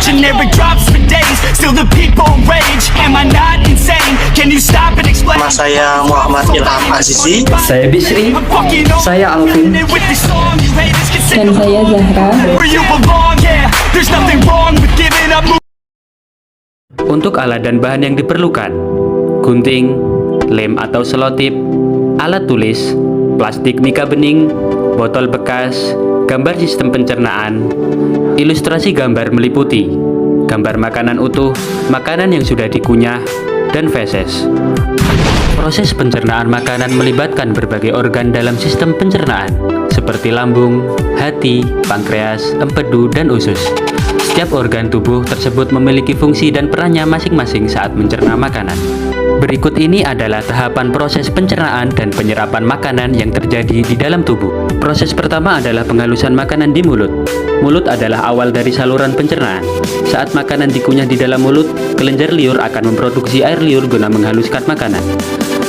generic drops for days, still the people rage. Am I not insane? Can you stop and explain? Nama saya Muhammad Ilham Azizi. Saya Bisri. Saya Alvin. Dan saya Zahra. Where you belong, yeah. There's nothing wrong with giving up. Untuk alat dan bahan yang diperlukan: gunting, lem atau selotip, alat tulis, plastik mika bening, botol bekas, gambar sistem pencernaan, ilustrasi gambar meliputi gambar makanan utuh, makanan yang sudah dikunyah, dan feses. Proses pencernaan makanan melibatkan berbagai organ dalam sistem pencernaan, seperti lambung, hati, pankreas, empedu, dan usus. Setiap organ tubuh tersebut memiliki fungsi dan perannya masing-masing saat mencerna makanan. Berikut ini adalah tahapan proses pencernaan dan penyerapan makanan yang terjadi di dalam tubuh. Proses pertama adalah penghalusan makanan di mulut. Mulut adalah awal dari saluran pencernaan. Saat makanan dikunyah di dalam mulut, kelenjar liur akan memproduksi air liur guna menghaluskan makanan.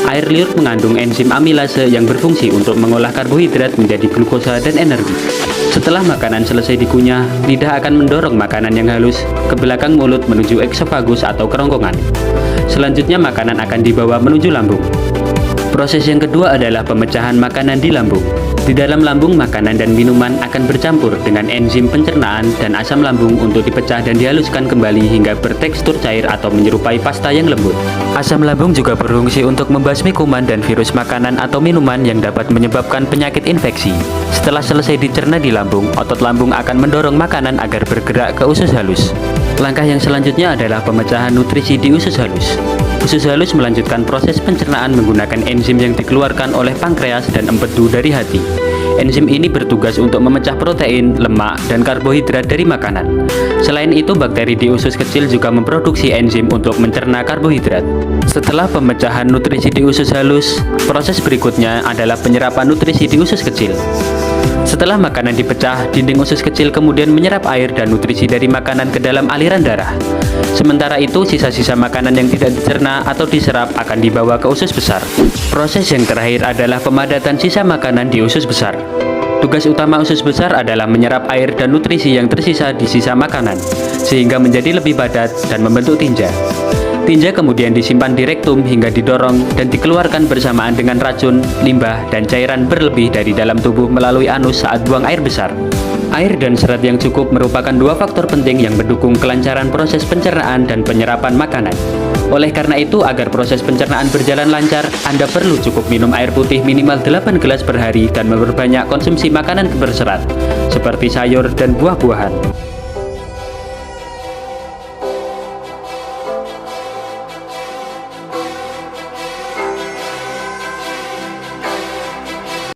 Air liur mengandung enzim amilase yang berfungsi untuk mengolah karbohidrat menjadi glukosa dan energi. Setelah makanan selesai dikunyah, lidah akan mendorong makanan yang halus ke belakang mulut menuju eksofagus atau kerongkongan. Selanjutnya makanan akan dibawa menuju lambung. Proses yang kedua adalah pemecahan makanan di lambung. Di dalam lambung, makanan dan minuman akan bercampur dengan enzim pencernaan dan asam lambung untuk dipecah dan dihaluskan kembali hingga bertekstur cair atau menyerupai pasta yang lembut. Asam lambung juga berfungsi untuk membasmi kuman dan virus makanan atau minuman yang dapat menyebabkan penyakit infeksi. Setelah selesai dicerna di lambung, otot lambung akan mendorong makanan agar bergerak ke usus halus. Langkah yang selanjutnya adalah pemecahan nutrisi di usus halus. Usus halus melanjutkan proses pencernaan menggunakan enzim yang dikeluarkan oleh pankreas dan empedu dari hati. Enzim ini bertugas untuk memecah protein, lemak, dan karbohidrat dari makanan. Selain itu, bakteri di usus kecil juga memproduksi enzim untuk mencerna karbohidrat. Setelah pemecahan nutrisi di usus halus, proses berikutnya adalah penyerapan nutrisi di usus kecil. Setelah makanan dipecah, dinding usus kecil kemudian menyerap air dan nutrisi dari makanan ke dalam aliran darah. Sementara itu, sisa-sisa makanan yang tidak dicerna atau diserap akan dibawa ke usus besar. Proses yang terakhir adalah pemadatan sisa makanan di usus besar. Tugas utama usus besar adalah menyerap air dan nutrisi yang tersisa di sisa makanan, sehingga menjadi lebih padat dan membentuk tinja. Tinja kemudian disimpan di rektum hingga didorong dan dikeluarkan bersamaan dengan racun, limbah, dan cairan berlebih dari dalam tubuh melalui anus saat buang air besar. Air dan serat yang cukup merupakan dua faktor penting yang mendukung kelancaran proses pencernaan dan penyerapan makanan. Oleh karena itu, agar proses pencernaan berjalan lancar, Anda perlu cukup minum air putih minimal 8 gelas per hari dan memperbanyak konsumsi makanan berserat, seperti sayur dan buah-buahan.